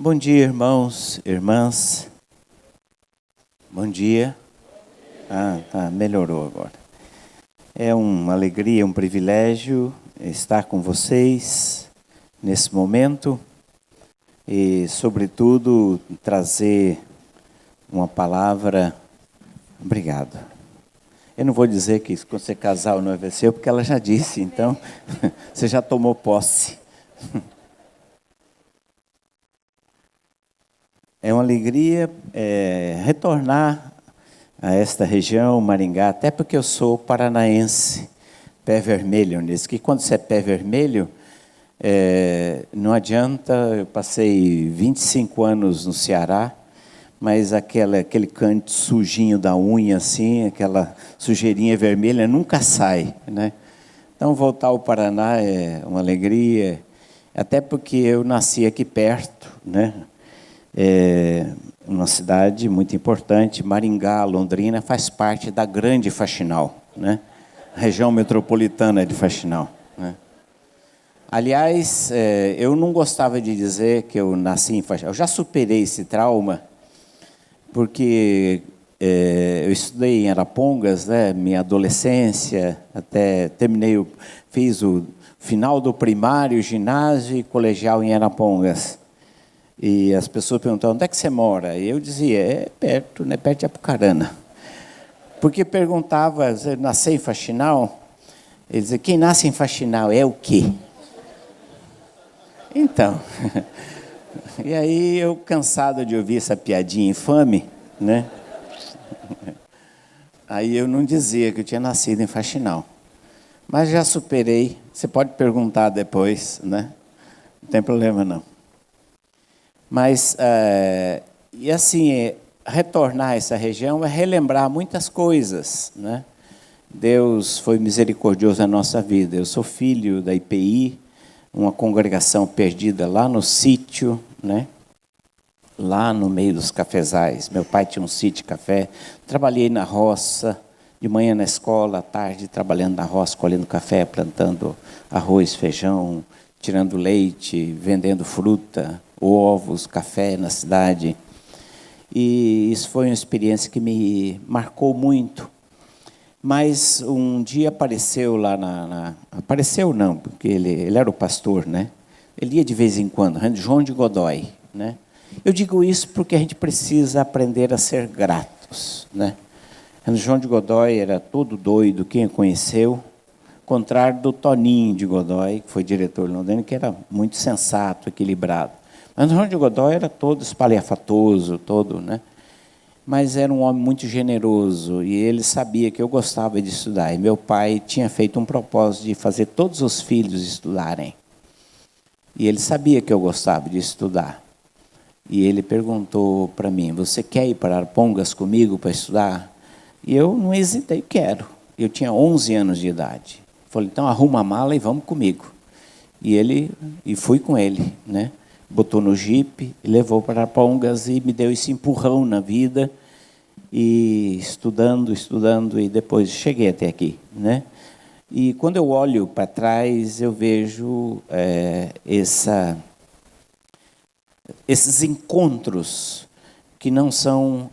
Bom dia, irmãos, irmãs. Bom dia. Melhorou agora. É uma alegria, um privilégio estar com vocês nesse momento e, sobretudo, trazer uma palavra. Obrigado. Eu não vou dizer que quando você casar ou não vai ser, porque ela já disse, então você já tomou posse. É uma alegria retornar a esta região, Maringá, até porque eu sou paranaense, pé vermelho nisso, que quando você é pé vermelho, não adianta, eu passei 25 anos no Ceará, mas aquele canto sujinho da unha, assim, aquela sujeirinha vermelha nunca sai, né? Então, voltar ao Paraná é uma alegria, até porque eu nasci aqui perto, né? Uma cidade muito importante, Maringá, Londrina, faz parte da Grande Faxinal, né? Região metropolitana de Faxinal, né? Aliás, eu não gostava de dizer que eu nasci em Faxinal. Eu já superei esse trauma, porque eu estudei em Arapongas, né? Minha adolescência, até fiz o final do primário, ginásio e colegial em Arapongas. E as pessoas perguntavam, onde é que você mora? E eu dizia, perto, né? Perto de Apucarana. Porque perguntava, você nasceu em Faxinal? Ele dizia, quem nasce em Faxinal é o quê? Então, e aí eu, cansado de ouvir essa piadinha infame, né? Aí eu não dizia que eu tinha nascido em Faxinal. Mas já superei, você pode perguntar depois, né? Não tem problema não. Mas, e assim, retornar a essa região é relembrar muitas coisas, né? Deus foi misericordioso na nossa vida. Eu sou filho da IPI, uma congregação perdida lá no sítio, né? Lá no meio dos cafezais. Meu pai tinha um sítio de café. Trabalhei na roça, de manhã na escola, à tarde trabalhando na roça, colhendo café, plantando arroz, feijão, tirando leite, vendendo fruta, ovos, café na cidade. E isso foi uma experiência que me marcou muito. Mas um dia apareceu lá Apareceu não, porque ele era o pastor, né? Ele ia de vez em quando, João de Godoy, né? Eu digo isso porque a gente precisa aprender a ser gratos, né? João de Godoy era todo doido, quem o conheceu, contrário do Toninho de Godoy, que foi diretor londrino, que era muito sensato, equilibrado. Mas João de Godoy era todo espalhafatoso, todo, né? Mas era um homem muito generoso e ele sabia que eu gostava de estudar. E meu pai tinha feito um propósito de fazer todos os filhos estudarem. E ele sabia que eu gostava de estudar. E ele perguntou para mim, você quer ir para Arapongas comigo para estudar? E eu não hesitei, quero. Eu tinha 11 anos de idade. Falei, então arruma a mala e vamos comigo. E fui com ele, né? Botou no jipe, levou para Arapongas e me deu esse empurrão na vida. E estudando, e depois cheguei até aqui, né? E quando eu olho para trás, eu vejo esses encontros que não são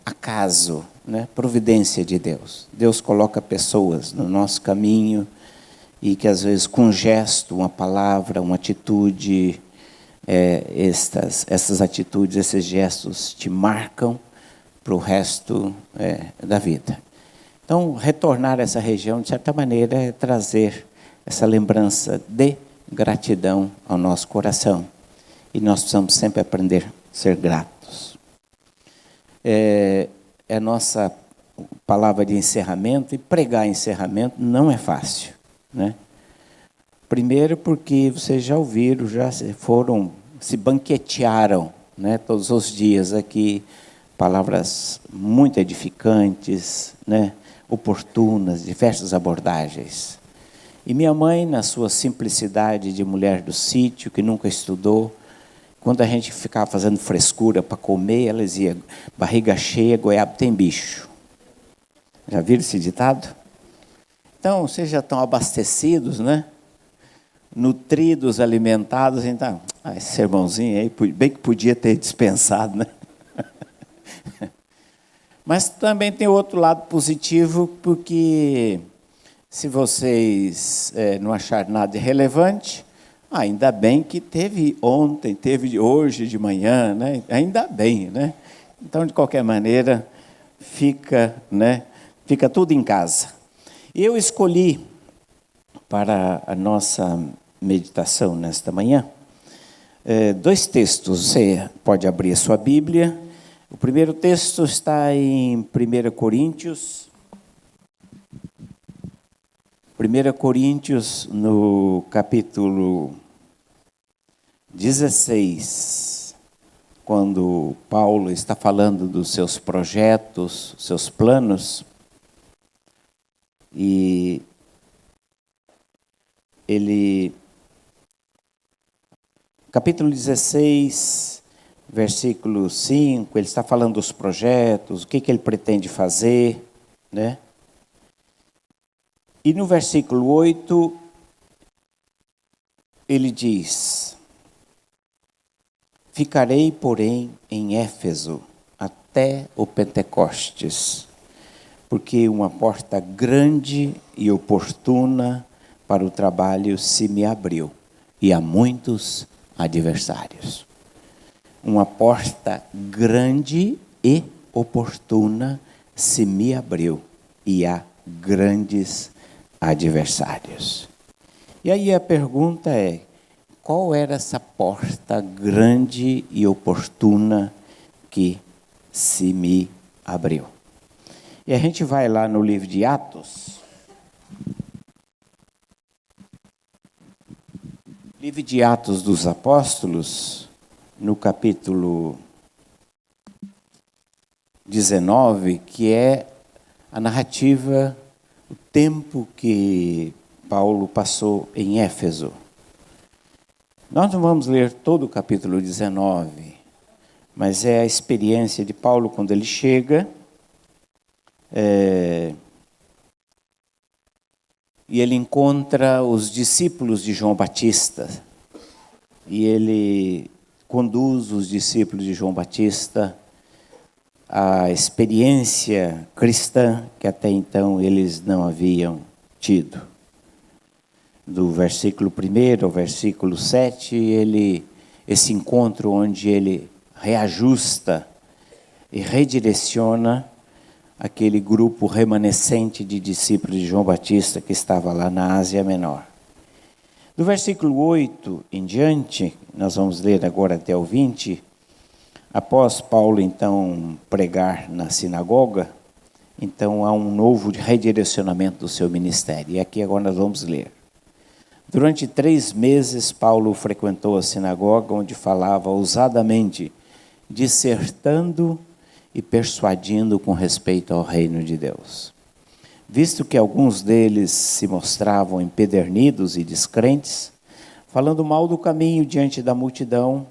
acaso, né? Providência de Deus. Deus coloca pessoas no nosso caminho e que às vezes com um gesto, uma palavra, uma atitude, essas atitudes, esses gestos te marcam para o resto da vida. Então, retornar a essa região, de certa maneira, é trazer essa lembrança de gratidão ao nosso coração. E nós precisamos sempre aprender a ser gratos. É a nossa palavra de encerramento, e pregar encerramento não é fácil, né? Primeiro porque vocês já ouviram, já se banquetearam, né, todos os dias aqui, palavras muito edificantes, né, oportunas, diversas abordagens. E minha mãe, na sua simplicidade de mulher do sítio, que nunca estudou, quando a gente ficava fazendo frescura para comer, ela dizia, barriga cheia, goiaba tem bicho. Já viram esse ditado? Então, vocês já estão abastecidos, né? Nutridos, alimentados, então, Esse sermãozinho aí, bem que podia ter dispensado, né? Mas também tem outro lado positivo, porque se vocês não acharem nada relevante, ainda bem que teve ontem, teve hoje de manhã, né? Ainda bem, né? Então, de qualquer maneira, fica tudo em casa. Eu escolhi para a nossa meditação nesta manhã 2 textos. Você pode abrir a sua Bíblia. O primeiro texto está em 1 Coríntios. 1 Coríntios, no capítulo 16, quando Paulo está falando dos seus projetos, seus planos, e capítulo 16, versículo 5, ele está falando dos projetos, o que ele pretende fazer, né? E no versículo 8, ele diz: ficarei, porém, em Éfeso até o Pentecostes, porque uma porta grande e oportuna para o trabalho se me abriu, e há muitos adversários. Uma porta grande e oportuna se me abriu, e há grandes adversários. E aí a pergunta é: qual era essa porta grande e oportuna que se me abriu? E a gente vai lá no livro de Atos. Livro de Atos dos Apóstolos, no capítulo 19, que é a narrativa, o tempo que Paulo passou em Éfeso. Nós não vamos ler todo o capítulo 19, mas é a experiência de Paulo quando ele chega, e ele encontra os discípulos de João Batista, e ele conduz os discípulos de João Batista à experiência cristã que até então eles não haviam tido. Do versículo 1 ao versículo 7, esse encontro onde ele reajusta e redireciona aquele grupo remanescente de discípulos de João Batista que estava lá na Ásia Menor. Do versículo 8 em diante, nós vamos ler agora até o 20, após Paulo então pregar na sinagoga, então há um novo redirecionamento do seu ministério. E aqui agora nós vamos ler. Durante 3 meses, Paulo frequentou a sinagoga, onde falava ousadamente, dissertando e persuadindo com respeito ao reino de Deus. Visto que alguns deles se mostravam empedernidos e descrentes, falando mal do caminho diante da multidão,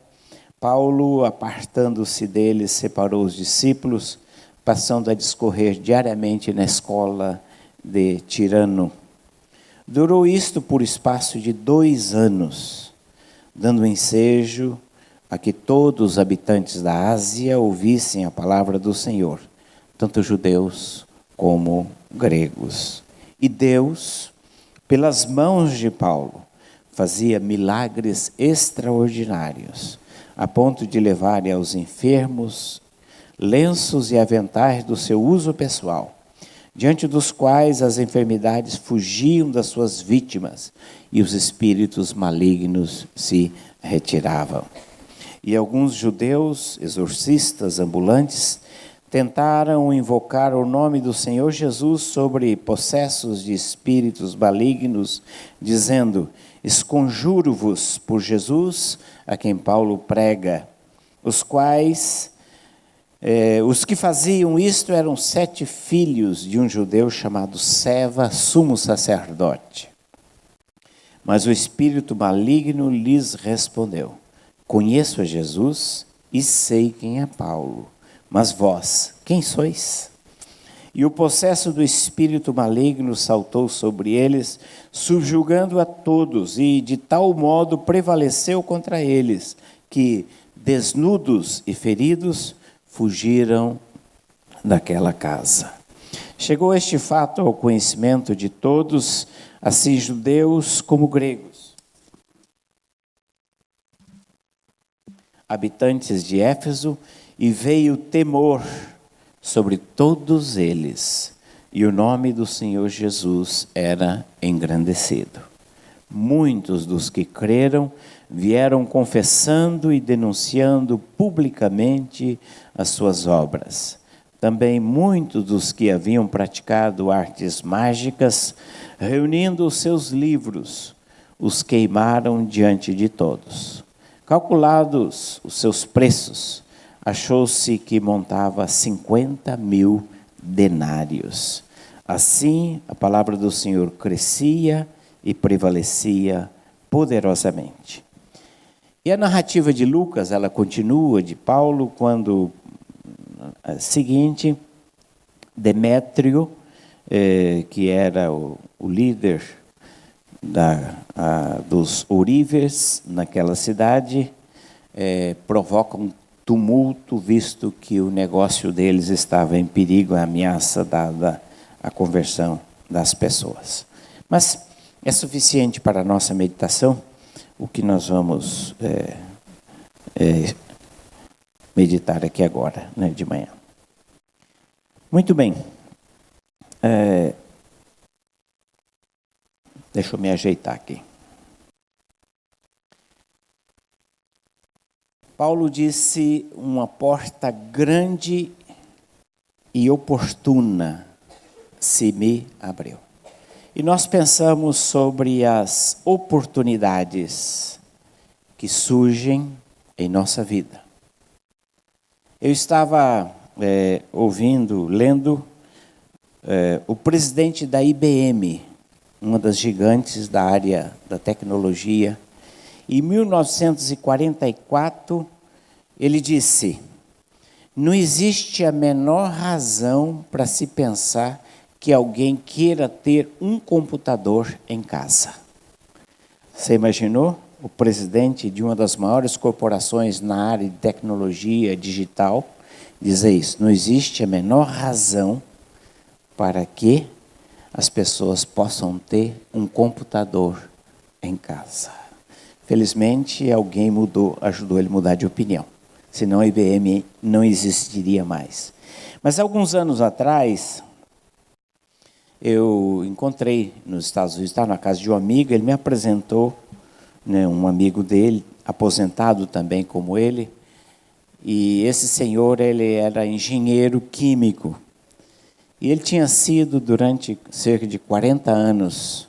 Paulo, apartando-se deles, separou os discípulos, passando a discorrer diariamente na escola de Tirano. Durou isto por espaço de 2 anos, dando ensejo a que todos os habitantes da Ásia ouvissem a palavra do Senhor, tanto judeus como gregos. E Deus, pelas mãos de Paulo, fazia milagres extraordinários, a ponto de levarem aos enfermos lenços e aventais do seu uso pessoal, diante dos quais as enfermidades fugiam das suas vítimas e os espíritos malignos se retiravam. E alguns judeus, exorcistas ambulantes, tentaram invocar o nome do Senhor Jesus sobre possessos de espíritos malignos, dizendo: esconjuro-vos por Jesus, a quem Paulo prega, os que faziam isto eram 7 filhos de um judeu chamado Seva, sumo sacerdote. Mas o espírito maligno lhes respondeu: conheço a Jesus e sei quem é Paulo, mas vós, quem sois? E o possesso do espírito maligno saltou sobre eles, subjugando a todos, e de tal modo prevaleceu contra eles, que, desnudos e feridos, fugiram daquela casa. Chegou este fato ao conhecimento de todos, assim judeus como gregos, habitantes de Éfeso, e veio temor sobre todos eles, e o nome do Senhor Jesus era engrandecido. Muitos dos que creram vieram confessando e denunciando publicamente as suas obras. Também muitos dos que haviam praticado artes mágicas, reunindo os seus livros, os queimaram diante de todos. Calculados os seus preços, achou-se que montava 50.000 denários. Assim, a palavra do Senhor crescia e prevalecia poderosamente. E a narrativa de Lucas, ela continua de Paulo, quando seguinte, Demétrio, que era o líder dos ourives naquela cidade, provoca um tumulto, visto que o negócio deles estava em perigo, a ameaça dada à conversão das pessoas. Mas é suficiente para a nossa meditação o que nós vamos meditar aqui agora, né, de manhã. Muito bem. Deixa eu me ajeitar aqui. Paulo disse: uma porta grande e oportuna se me abriu. E nós pensamos sobre as oportunidades que surgem em nossa vida. Eu estava lendo o presidente da IBM, uma das gigantes da área da tecnologia. Em 1944, ele disse: não existe a menor razão para se pensar que alguém queira ter um computador em casa. Você imaginou o presidente de uma das maiores corporações na área de tecnologia digital dizer isso? Não existe a menor razão para que as pessoas possam ter um computador em casa. Felizmente, alguém ajudou ele a mudar de opinião. Senão a IBM não existiria mais. Mas alguns anos atrás, eu encontrei nos Estados Unidos, estava na casa de um amigo, ele me apresentou, né, um amigo dele, aposentado também como ele, e esse senhor, ele era engenheiro químico, e ele tinha sido, durante cerca de 40 anos,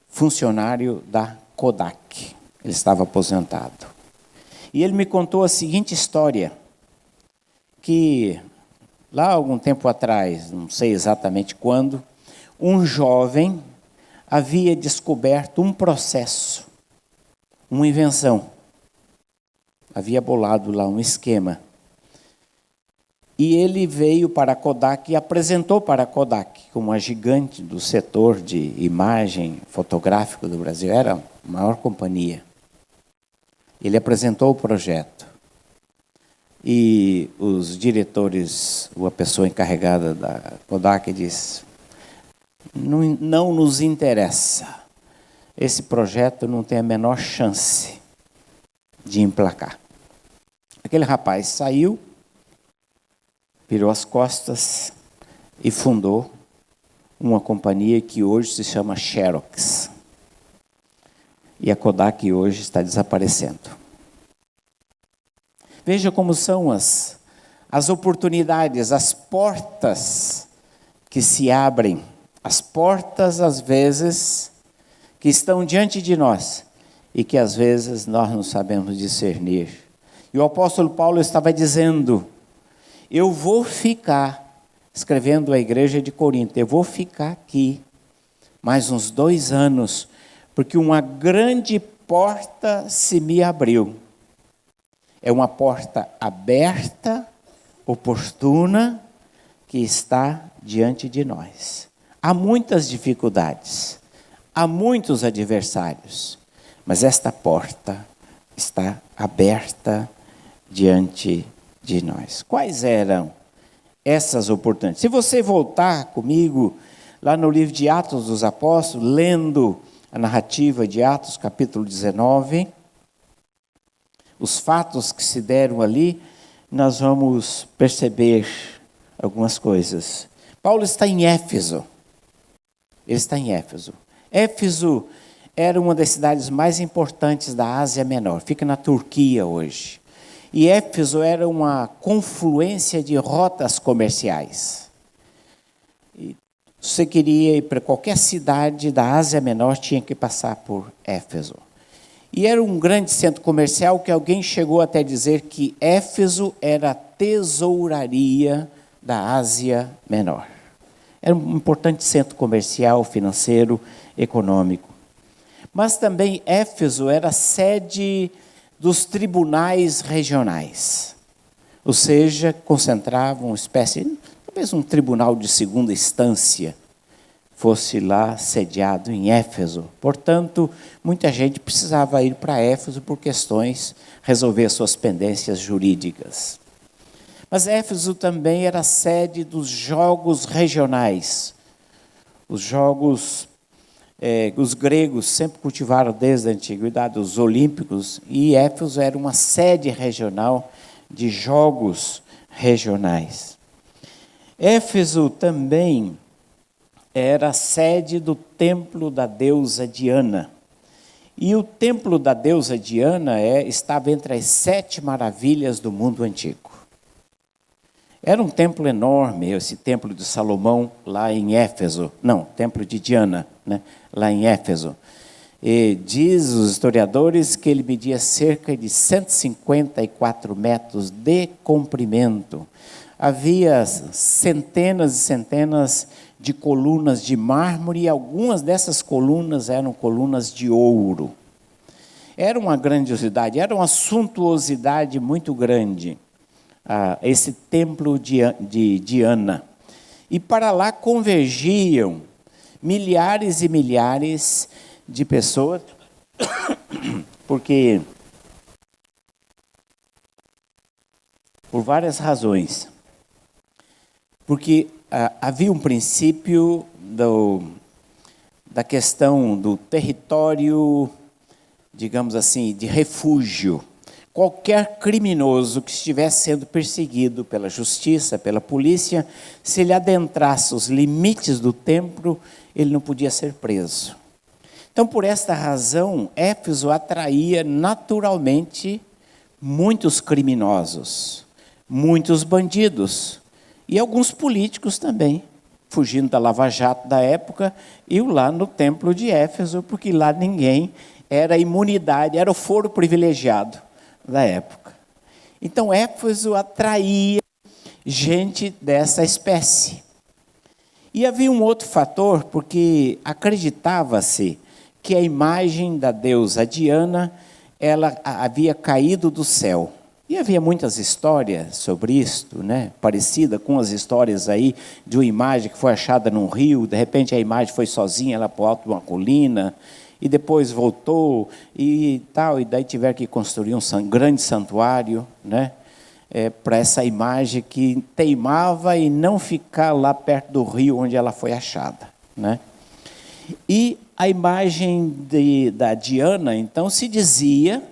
funcionário da Kodak. Ele estava aposentado. E ele me contou a seguinte história, que lá algum tempo atrás, não sei exatamente quando, um jovem havia descoberto um processo, uma invenção. Havia bolado lá um esquema. E ele veio para a Kodak e apresentou para a Kodak, como a gigante do setor de imagem fotográfica do Brasil, era a maior companhia. Ele apresentou o projeto. E os diretores, a pessoa encarregada da Kodak disse: não nos interessa. Esse projeto não tem a menor chance de emplacar. Aquele rapaz saiu, virou as costas e fundou uma companhia que hoje se chama Xerox. E a Kodak hoje está desaparecendo. Veja como são as oportunidades, as portas que se abrem, as portas, às vezes, que estão diante de nós e que, às vezes, nós não sabemos discernir. E o apóstolo Paulo estava dizendo: eu vou ficar, escrevendo à igreja de Corinto, eu vou ficar aqui mais uns 2 anos, porque uma grande porta se me abriu. É uma porta aberta, oportuna, que está diante de nós. Há muitas dificuldades, há muitos adversários, mas esta porta está aberta diante de nós. Quais eram essas oportunidades? Se você voltar comigo lá no livro de Atos dos Apóstolos, lendo a narrativa de Atos, capítulo 19, os fatos que se deram ali, nós vamos perceber algumas coisas. Paulo está em Éfeso. Ele está em Éfeso. Éfeso era uma das cidades mais importantes da Ásia Menor. Fica na Turquia hoje. E Éfeso era uma confluência de rotas comerciais. E você queria ir para qualquer cidade da Ásia Menor, tinha que passar por Éfeso. E era um grande centro comercial que alguém chegou até dizer que Éfeso era a tesouraria da Ásia Menor. Era um importante centro comercial, financeiro, econômico. Mas também Éfeso era sede dos tribunais regionais. Ou seja, concentravam uma espécie, talvez um tribunal de segunda instância, fosse lá sediado em Éfeso. Portanto, muita gente precisava ir para Éfeso por questões, resolver suas pendências jurídicas. Mas Éfeso também era sede dos jogos regionais. Os jogos, os gregos sempre cultivaram desde a antiguidade os olímpicos, e Éfeso era uma sede regional de jogos regionais. Éfeso também era a sede do templo da deusa Diana. E o templo da deusa Diana estava entre as 7 maravilhas do mundo antigo. Era um templo enorme, esse templo de Salomão lá em Éfeso. Não, templo de Diana, né, lá em Éfeso. E diz os historiadores que ele media cerca de 154 metros de comprimento. Havia centenas e centenas de colunas de mármore, e algumas dessas colunas eram colunas de ouro. Era uma grandiosidade, era uma suntuosidade muito grande, esse templo de Diana. E para lá convergiam milhares e milhares de pessoas, porque, por várias razões. Porque havia um princípio da questão do território, digamos assim, de refúgio. Qualquer criminoso que estivesse sendo perseguido pela justiça, pela polícia, se ele adentrasse os limites do templo, ele não podia ser preso. Então, por esta razão, Éfeso atraía naturalmente muitos criminosos, muitos bandidos, e alguns políticos também, fugindo da Lava Jato da época, iam lá no templo de Éfeso, porque lá ninguém era imunidade, era o foro privilegiado da época. Então, Éfeso atraía gente dessa espécie. E havia um outro fator, porque acreditava-se que a imagem da deusa Diana, ela havia caído do céu. E havia muitas histórias sobre isto, né? Parecida com as histórias aí de uma imagem que foi achada num rio, de repente a imagem foi sozinha lá para o alto de uma colina, e depois voltou e tal, e daí tiveram que construir um grande santuário, né? Para essa imagem que teimava em não ficar lá perto do rio onde ela foi achada, né? E a imagem da Diana, então, se dizia,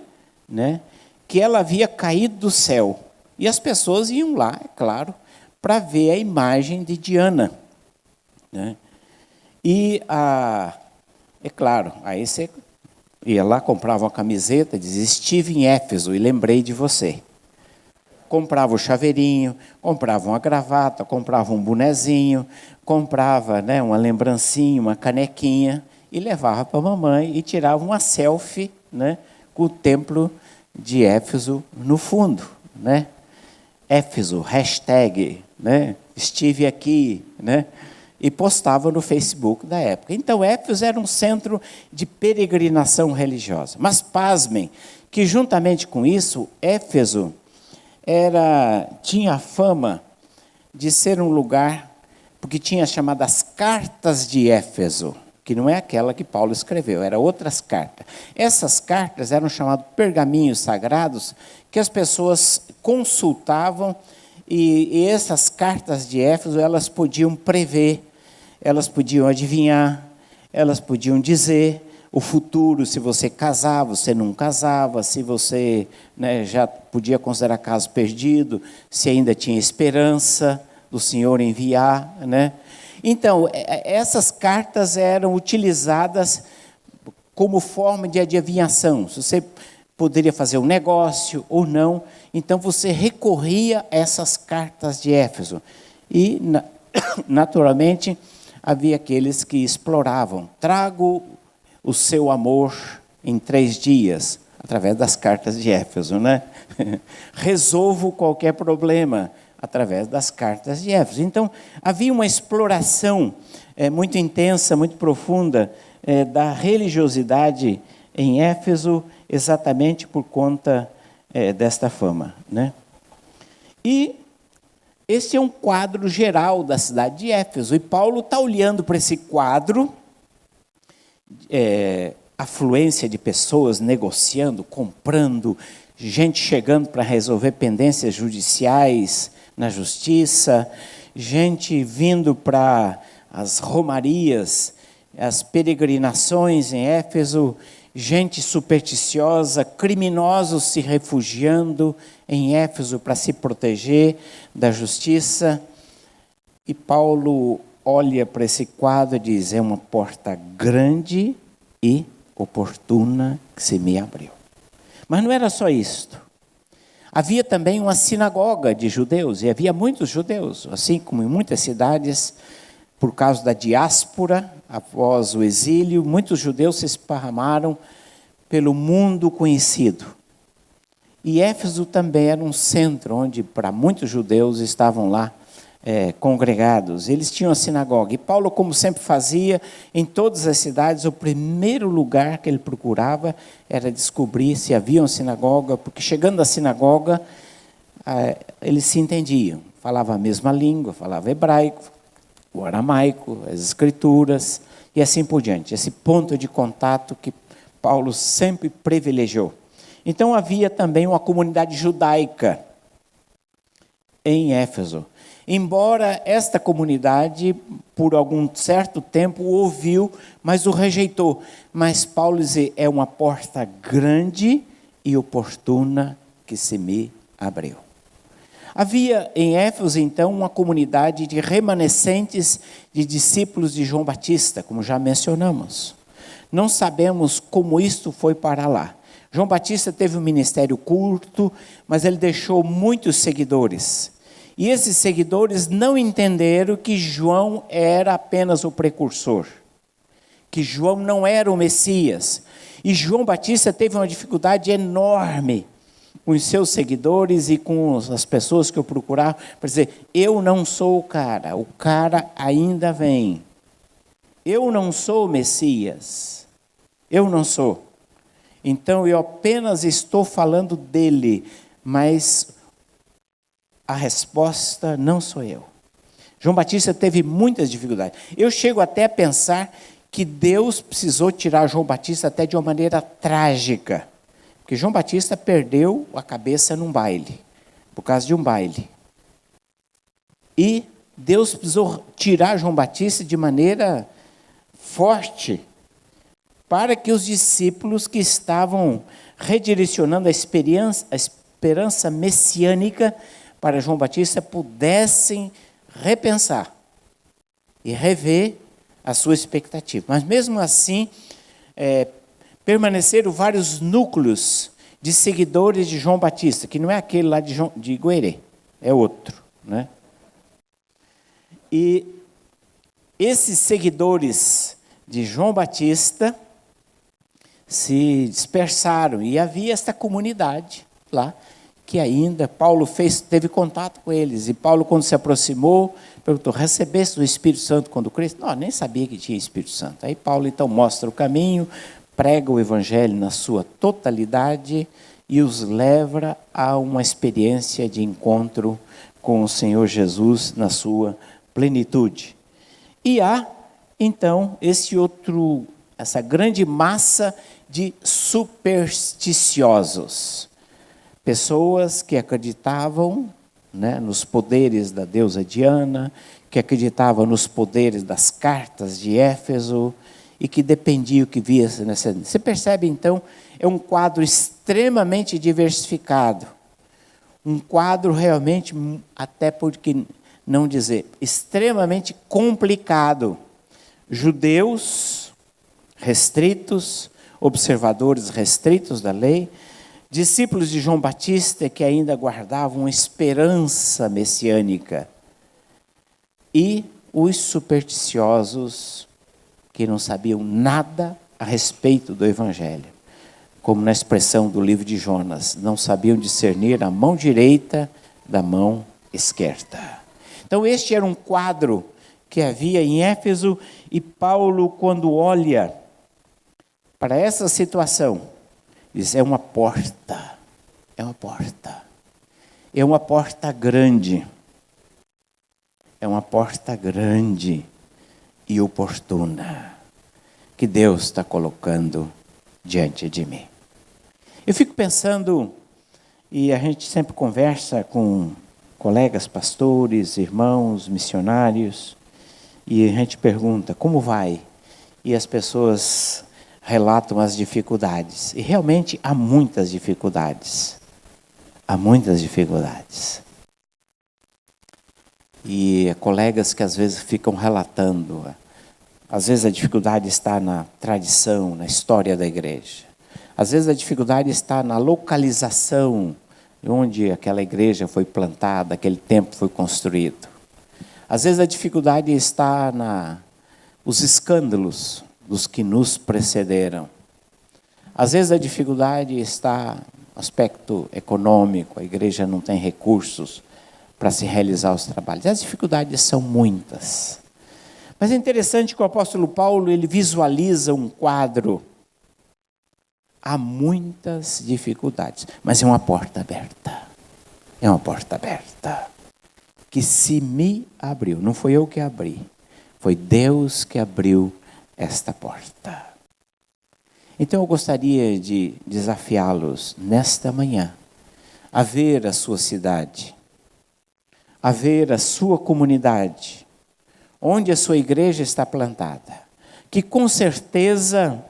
né, que ela havia caído do céu. E as pessoas iam lá, é claro, para ver a imagem de Diana, né? E, é claro, aí você ia lá, comprava uma camiseta, dizia, estive em Éfeso e lembrei de você. Comprava o chaveirinho, comprava uma gravata, comprava um bonezinho, comprava, né, uma lembrancinha, uma canequinha, e levava para a mamãe e tirava uma selfie, né, com o templo de Éfeso no fundo, né? Éfeso, hashtag, né? Estive aqui, né? E postava no Facebook da época. Então, Éfeso era um centro de peregrinação religiosa. Mas, pasmem, que juntamente com isso, Éfeso tinha a fama de ser um lugar, porque tinha chamadas cartas de Éfeso, que não é aquela que Paulo escreveu, eram outras cartas. Essas cartas eram chamadas pergaminhos sagrados, que as pessoas consultavam, e essas cartas de Éfeso, elas podiam prever, elas podiam adivinhar, elas podiam dizer o futuro, se você casava, se não casava, se você, né, já podia considerar caso perdido, se ainda tinha esperança do Senhor enviar, né? Então, essas cartas eram utilizadas como forma de adivinhação. Se você poderia fazer um negócio ou não, então você recorria a essas cartas de Éfeso. E, naturalmente, havia aqueles que exploravam. Trago o seu amor em 3 dias, através das cartas de Éfeso, né? Resolvo qualquer problema, através das cartas de Éfeso. Então, havia uma exploração muito intensa, muito profunda da religiosidade em Éfeso, exatamente por conta desta fama, né? E esse é um quadro geral da cidade de Éfeso, e Paulo está olhando para esse quadro, afluência de pessoas negociando, comprando, gente chegando para resolver pendências judiciais na justiça, gente vindo para as romarias, as peregrinações em Éfeso, gente supersticiosa, criminosos se refugiando em Éfeso para se proteger da justiça. E Paulo olha para esse quadro e diz: é uma porta grande e oportuna que se me abriu. Mas não era só isto. Havia também uma sinagoga de judeus, e havia muitos judeus, assim como em muitas cidades, por causa da diáspora, após o exílio, muitos judeus se esparramaram pelo mundo conhecido. E Éfeso também era um centro onde, para muitos judeus, estavam lá congregados. Eles tinham a sinagoga. E Paulo, como sempre fazia, em todas as cidades, o primeiro lugar que ele procurava era descobrir se havia uma sinagoga, porque chegando à sinagoga, eles se entendiam. Falavam a mesma língua, falavam hebraico, o aramaico, as escrituras, e assim por diante. Esse ponto de contato que Paulo sempre privilegiou. Então havia também uma comunidade judaica em Éfeso. Embora esta comunidade, por algum certo tempo, o ouviu, mas o rejeitou. Mas Paulo diz: é uma porta grande e oportuna que se me abriu. Havia em Éfeso, então, uma comunidade de remanescentes de discípulos de João Batista, como já mencionamos. Não sabemos como isto foi para lá. João Batista teve um ministério curto, mas ele deixou muitos seguidores. E esses seguidores não entenderam que João era apenas o precursor, que João não era o Messias. E João Batista teve uma dificuldade enorme com os seus seguidores e com as pessoas que o procuravam, para dizer: eu não sou o cara ainda vem. Eu não sou o Messias, eu não sou. Então eu apenas estou falando dele, mas a resposta não sou eu. João Batista teve muitas dificuldades. Eu chego até a pensar que Deus precisou tirar João Batista até de uma maneira trágica. Porque João Batista perdeu a cabeça num baile, por causa de um baile. E Deus precisou tirar João Batista de maneira forte, para que os discípulos que estavam redirecionando a esperança messiânica para João Batista pudessem repensar e rever a sua expectativa. Mas mesmo assim, permaneceram vários núcleos de seguidores de João Batista, que não é aquele lá de Goerê, é outro, né? E esses seguidores de João Batista se dispersaram, e havia esta comunidade lá, que ainda Paulo teve contato com eles. E Paulo, quando se aproximou, perguntou: recebeste o Espírito Santo quando Cristo? Não, nem sabia que tinha Espírito Santo. Aí Paulo então mostra o caminho, prega o Evangelho na sua totalidade e os leva a uma experiência de encontro com o Senhor Jesus na sua plenitude. E há, então, essa grande massa de supersticiosos. Pessoas que acreditavam, né, nos poderes da deusa Diana, que acreditavam nos poderes das cartas de Éfeso e que dependiam do que via nessa. Você percebe, então, é um quadro extremamente diversificado. Um quadro realmente, até porque não dizer, extremamente complicado. Judeus restritos, observadores restritos da lei, discípulos de João Batista que ainda guardavam esperança messiânica, e os supersticiosos que não sabiam nada a respeito do Evangelho, como na expressão do livro de Jonas, não sabiam discernir a mão direita da mão esquerda. Então este era um quadro que havia em Éfeso, e Paulo, quando olha para essa situação, diz: é uma porta, é uma porta, é uma porta grande, é uma porta grande e oportuna, que Deus está colocando diante de mim. Eu fico pensando, e a gente sempre conversa com colegas pastores, irmãos, missionários, e a gente pergunta, como vai? E as pessoas relatam as dificuldades. E realmente há muitas dificuldades. Há muitas dificuldades. E colegas que às vezes ficam relatando. Às vezes a dificuldade está na tradição, na história da igreja. Às vezes a dificuldade está na localização onde aquela igreja foi plantada, aquele templo foi construído. Às vezes a dificuldade está nos escândalos dos que nos precederam. Às vezes a dificuldade está no aspecto econômico, a igreja não tem recursos para se realizar os trabalhos. As dificuldades são muitas. Mas é interessante que o apóstolo Paulo, ele visualiza um quadro. Há muitas dificuldades, mas é uma porta aberta. É uma porta aberta. Que se me abriu, não foi eu que abri, foi Deus que abriu esta porta. Então eu gostaria de desafiá-los nesta manhã a ver a sua cidade, a ver a sua comunidade, onde a sua igreja está plantada, que com certeza,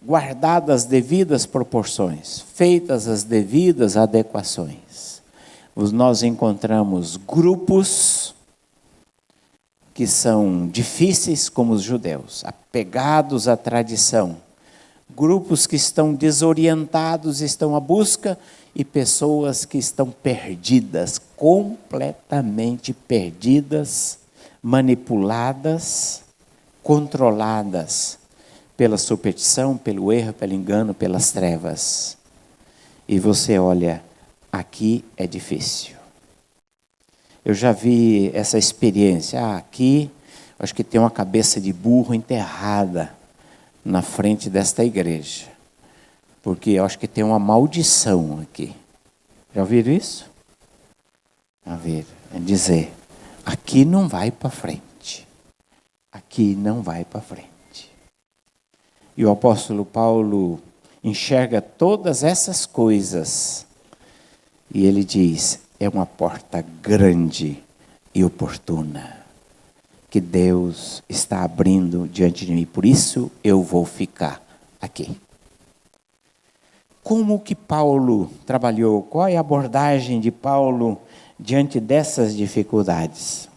guardadas as devidas proporções, feitas as devidas adequações, nós encontramos grupos que são difíceis como os judeus, apegados à tradição, grupos que estão desorientados, estão à busca, e pessoas que estão perdidas, completamente perdidas, manipuladas, controladas pela superstição, pelo erro, pelo engano, pelas trevas. E você olha, aqui é difícil. Eu já vi essa experiência. Aqui, acho que tem uma cabeça de burro enterrada na frente desta igreja. Porque eu acho que tem uma maldição aqui. Já ouviram isso? A ver, é dizer, aqui não vai para frente. Aqui não vai para frente. E o apóstolo Paulo enxerga todas essas coisas. E ele diz, é uma porta grande e oportuna, que Deus está abrindo diante de mim. Por isso eu vou ficar aqui. Como que Paulo trabalhou? Qual é a abordagem de Paulo diante dessas dificuldades?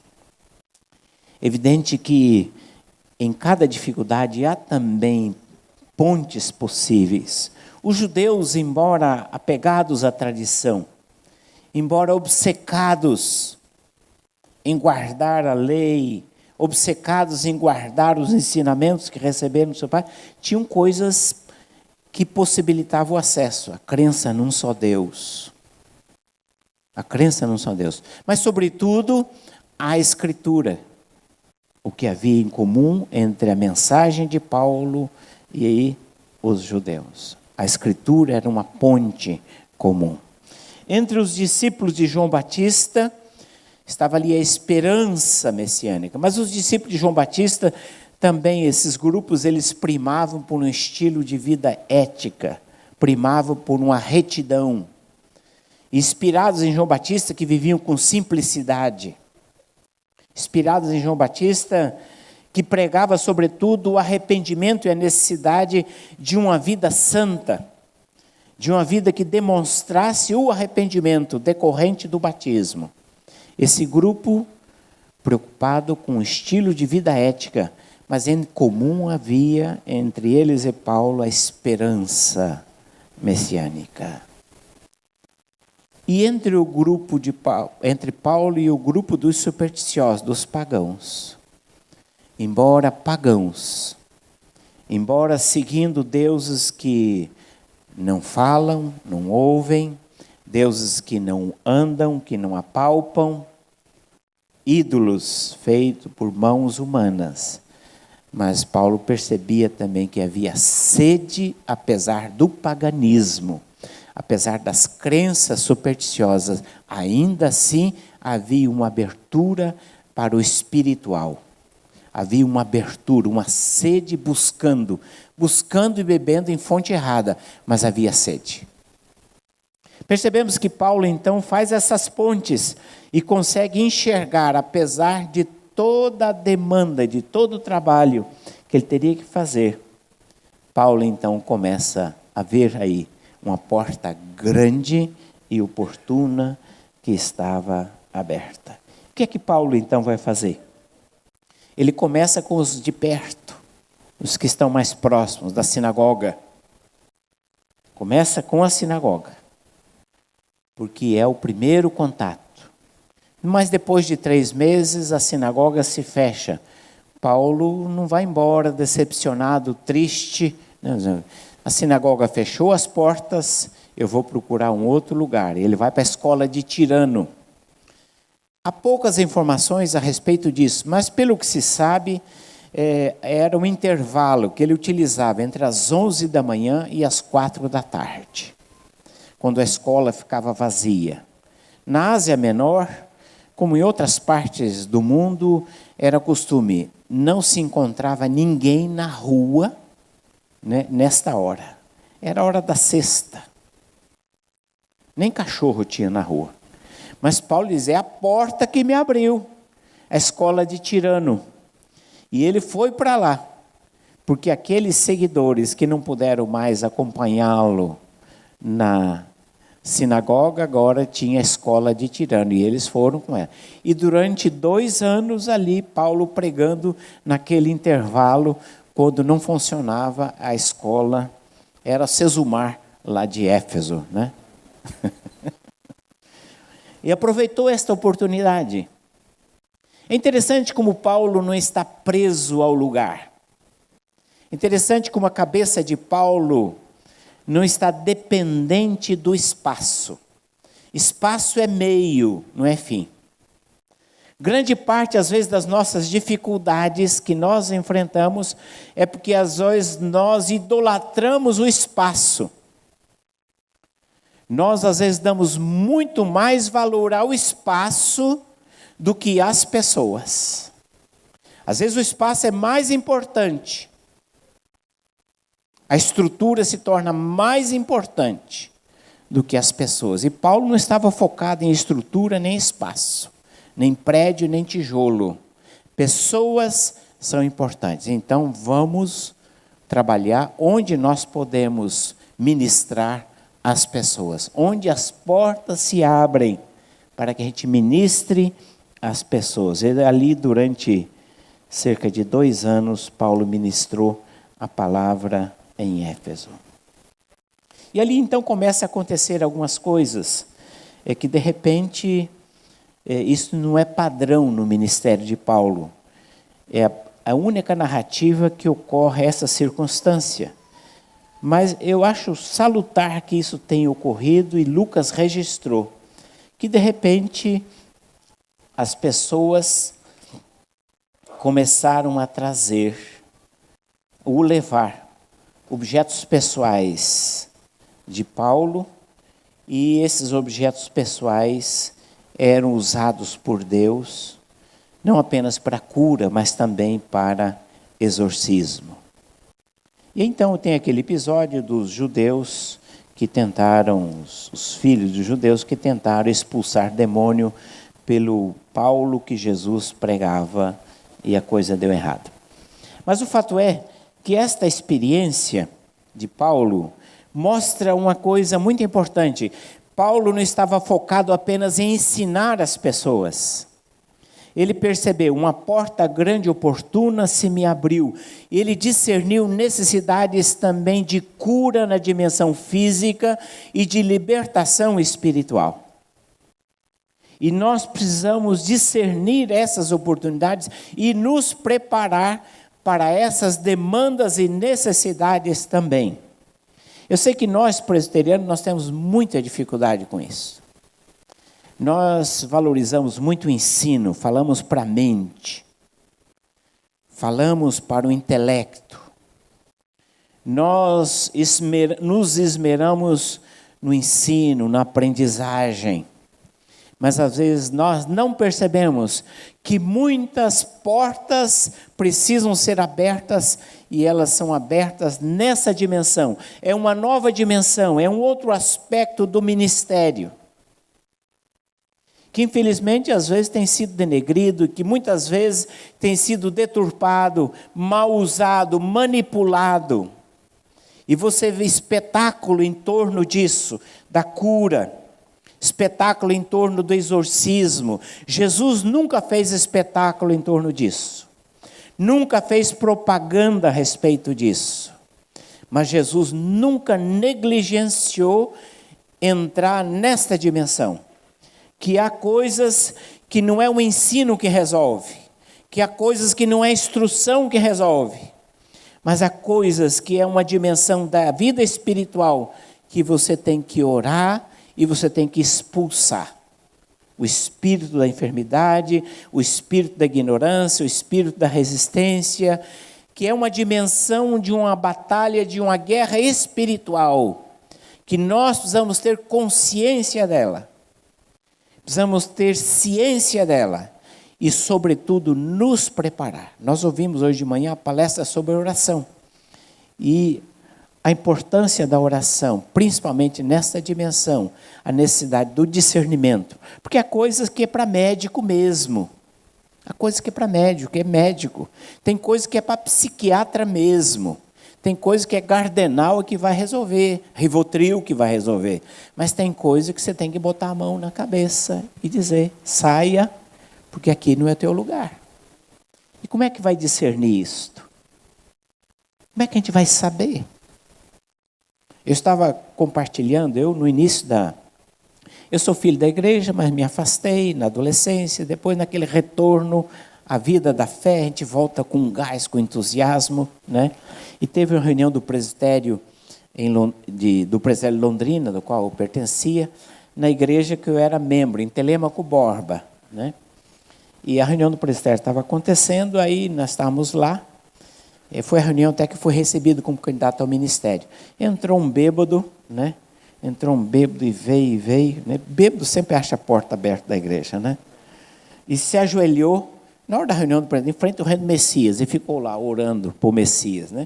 Evidente que em cada dificuldade há também pontes possíveis. Os judeus, embora apegados à tradição, embora obcecados em guardar a lei, obcecados em guardar os ensinamentos que receberam do seu pai, tinham coisas que possibilitavam o acesso, a crença num só Deus. A crença num só Deus. Mas, sobretudo, a Escritura. O que havia em comum entre a mensagem de Paulo e os judeus. A Escritura era uma ponte comum. Entre os discípulos de João Batista, estava ali a esperança messiânica. Mas os discípulos de João Batista, também esses grupos, eles primavam por um estilo de vida ética, primavam por uma retidão. Inspirados em João Batista, que viviam com simplicidade. Inspirados em João Batista, que pregava sobretudo o arrependimento e a necessidade de uma vida santa, de uma vida que demonstrasse o arrependimento decorrente do batismo. Esse grupo, preocupado com o estilo de vida ética, mas em comum havia entre eles e Paulo a esperança messiânica. E entre o grupo entre Paulo e o grupo dos supersticiosos, dos pagãos, embora pagãos, embora seguindo deuses que não falam, não ouvem, deuses que não andam, que não apalpam, ídolos feitos por mãos humanas. Mas Paulo percebia também que havia sede, apesar do paganismo, apesar das crenças supersticiosas, ainda assim havia uma abertura para o espiritual. Havia uma abertura, uma sede buscando e bebendo em fonte errada, mas havia sede. Percebemos que Paulo então faz essas pontes e consegue enxergar, apesar de toda a demanda, de todo o trabalho que ele teria que fazer. Paulo então começa a ver aí uma porta grande e oportuna que estava aberta. O que é que Paulo então vai fazer? Ele começa com os de perto, os que estão mais próximos da sinagoga. Começa com a sinagoga, porque é o primeiro contato. Mas depois de 3 meses a sinagoga se fecha. Paulo não vai embora decepcionado, triste. A sinagoga fechou as portas, eu vou procurar um outro lugar. Ele vai para a escola de Tirano. Há poucas informações a respeito disso, mas pelo que se sabe, era um intervalo que ele utilizava entre as 11 da manhã e as 4 da tarde, quando a escola ficava vazia. Na Ásia Menor, como em outras partes do mundo, era costume, não se encontrava ninguém na rua, né, nesta hora. Era a hora da sexta. Nem cachorro tinha na rua. Mas Paulo diz, é a porta que me abriu, a escola de Tirano. E ele foi para lá, porque aqueles seguidores que não puderam mais acompanhá-lo na sinagoga, agora tinha a escola de Tirano, e eles foram com ela. E durante 2 anos ali, Paulo pregando naquele intervalo, quando não funcionava a escola, era Sesumar, lá de Éfeso, né? E aproveitou esta oportunidade. É interessante como Paulo não está preso ao lugar. Interessante como a cabeça de Paulo não está dependente do espaço. Espaço é meio, não é fim. Grande parte, às vezes, das nossas dificuldades que nós enfrentamos é porque, às vezes, nós idolatramos o espaço. Nós, às vezes, damos muito mais valor ao espaço do que às pessoas. Às vezes, o espaço é mais importante. A estrutura se torna mais importante do que as pessoas. E Paulo não estava focado em estrutura nem espaço, nem prédio, nem tijolo. Pessoas são importantes. Então, vamos trabalhar onde nós podemos ministrar as pessoas, onde as portas se abrem para que a gente ministre as pessoas. E ali, durante cerca de 2 anos, Paulo ministrou a palavra em Éfeso. E ali, então, começa a acontecer algumas coisas, que de repente, isso não é padrão no ministério de Paulo. É a única narrativa que ocorre essa circunstância. Mas eu acho salutar que isso tenha ocorrido e Lucas registrou. Que de repente as pessoas começaram a trazer, ou levar, objetos pessoais de Paulo e esses objetos pessoais eram usados por Deus, não apenas para cura, mas também para exorcismo. E então tem aquele episódio dos judeus que tentaram, os filhos dos judeus que tentaram expulsar demônio pelo Paulo que Jesus pregava, e a coisa deu errado. Mas o fato é que esta experiência de Paulo mostra uma coisa muito importante. Paulo não estava focado apenas em ensinar as pessoas. Ele percebeu, uma porta grande e oportuna se me abriu. Ele discerniu necessidades também de cura na dimensão física e de libertação espiritual. E nós precisamos discernir essas oportunidades e nos preparar para essas demandas e necessidades também. Eu sei que nós, presbiterianos, nós temos muita dificuldade com isso. Nós valorizamos muito o ensino, falamos para a mente, falamos para o intelecto. Nós nos esmeramos no ensino, na aprendizagem. Mas às vezes nós não percebemos que muitas portas precisam ser abertas e elas são abertas nessa dimensão. É uma nova dimensão, é um outro aspecto do ministério. Que infelizmente às vezes tem sido denegrido, que muitas vezes tem sido deturpado, mal usado, manipulado. E você vê espetáculo em torno disso, da cura. Espetáculo em torno do exorcismo. Jesus nunca fez espetáculo em torno disso. Nunca fez propaganda a respeito disso. Mas Jesus nunca negligenciou entrar nesta dimensão. Que há coisas que não é o ensino que resolve. Que há coisas que não é a instrução que resolve. Mas há coisas que é uma dimensão da vida espiritual que você tem que orar e você tem que expulsar o espírito da enfermidade, o espírito da ignorância, o espírito da resistência, que é uma dimensão de uma batalha, de uma guerra espiritual, que nós precisamos ter consciência dela, precisamos ter ciência dela e, sobretudo, nos preparar. Nós ouvimos hoje de manhã a palestra sobre oração e a importância da oração, principalmente nessa dimensão, a necessidade do discernimento. Porque há coisas que é para médico mesmo. Há coisas que é para médico, que é médico. Tem coisas que é para psiquiatra mesmo. Tem coisas que é Gardenal que vai resolver, Rivotril que vai resolver. Mas tem coisa que você tem que botar a mão na cabeça e dizer, saia, porque aqui não é teu lugar. E como é que vai discernir isto? Como é que a gente vai saber? Eu estava compartilhando, no início eu sou filho da igreja, mas me afastei na adolescência, depois naquele retorno à vida da fé, a gente volta com gás, com entusiasmo, né? E teve uma reunião do presbitério, do presbitério Londrina, do qual eu pertencia, na igreja que eu era membro, em Telêmaco Borba, né? E a reunião do presbitério estava acontecendo, aí nós estávamos lá. Foi a reunião até que foi recebido como candidato ao ministério. Entrou um bêbado, né? Entrou um bêbado e veio, né? Bêbado sempre acha a porta aberta da igreja, né? E se ajoelhou, na hora da reunião do presidente, em frente ao reino do Messias, e ficou lá orando por Messias, né?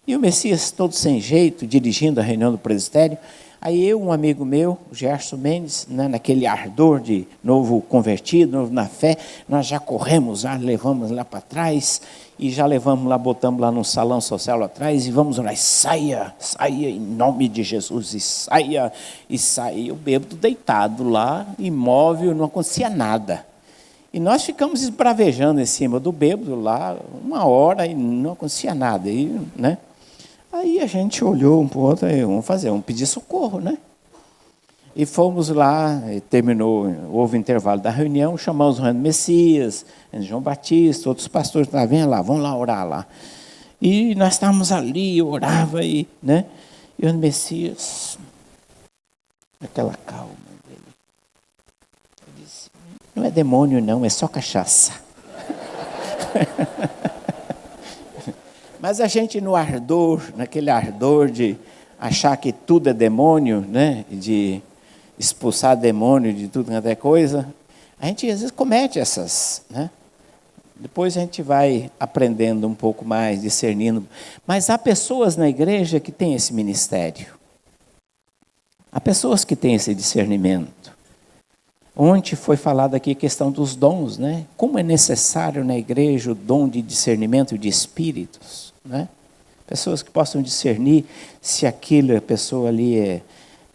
E o Messias, todo sem jeito, dirigindo a reunião do presbitério. Aí um amigo meu, o Gerson Mendes, né, naquele ardor de novo convertido, novo na fé, nós já corremos lá, levamos lá para trás, e já levamos lá, botamos lá num salão social lá atrás, e vamos orar, saia em nome de Jesus, e saia. E o bêbado deitado lá, imóvel, não acontecia nada. E nós ficamos esbravejando em cima do bêbado lá, 1 hora, e não acontecia nada, né? Aí a gente olhou um para o outro, vamos pedir socorro, né? E fomos lá, houve intervalo da reunião, chamamos o Reino Messias, João Batista, outros pastores, vem lá, vamos lá orar lá. E nós estávamos ali, eu orava, né? E o Reino Messias, aquela calma dele, ele disse, não é demônio não, é só cachaça. Mas a gente naquele ardor de achar que tudo é demônio, né? expulsar demônio de tudo quanto é coisa. A gente às vezes comete essas, né? Depois a gente vai aprendendo um pouco mais, discernindo. Mas há pessoas na igreja que têm esse ministério. Há pessoas que têm esse discernimento. Ontem foi falado aqui a questão dos dons, né? Como é necessário na igreja o dom de discernimento de espíritos, né? Pessoas que possam discernir se aquela pessoa ali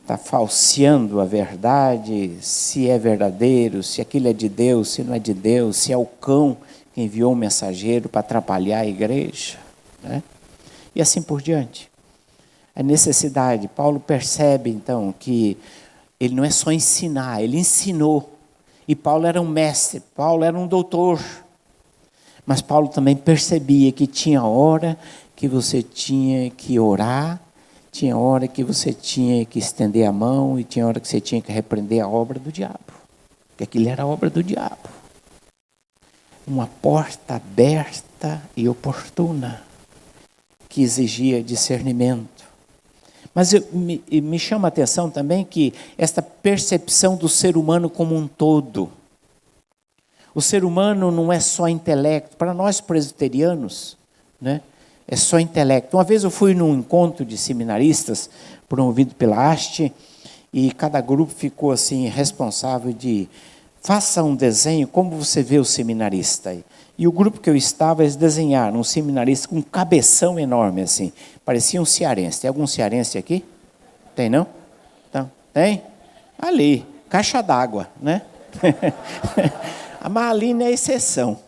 está falseando a verdade, se é verdadeiro, se aquilo é de Deus, se não é de Deus, se é o cão que enviou um mensageiro para atrapalhar a igreja, né? E assim por diante. A necessidade, Paulo percebe então que ele não é só ensinar, ele ensinou. E Paulo era um mestre, Paulo era um doutor. Mas Paulo também percebia que tinha hora que você tinha que orar, tinha hora que você tinha que estender a mão e tinha hora que você tinha que repreender a obra do diabo. Porque aquilo era a obra do diabo. Uma porta aberta e oportuna, que exigia discernimento. Mas me chama a atenção também que esta percepção do ser humano como um todo. O ser humano não é só intelecto. Para nós presbiterianos, né, é só intelecto. Uma vez eu fui num encontro de seminaristas, promovido pela haste, e cada grupo ficou assim responsável de faça um desenho como você vê o seminarista. E o grupo que eu estava, eles desenharam um seminarista com um cabeção enorme assim. Parecia um cearense. Tem algum cearense aqui? Tem não? Então, tem? Ali, caixa d'água, né? A Malina é a exceção.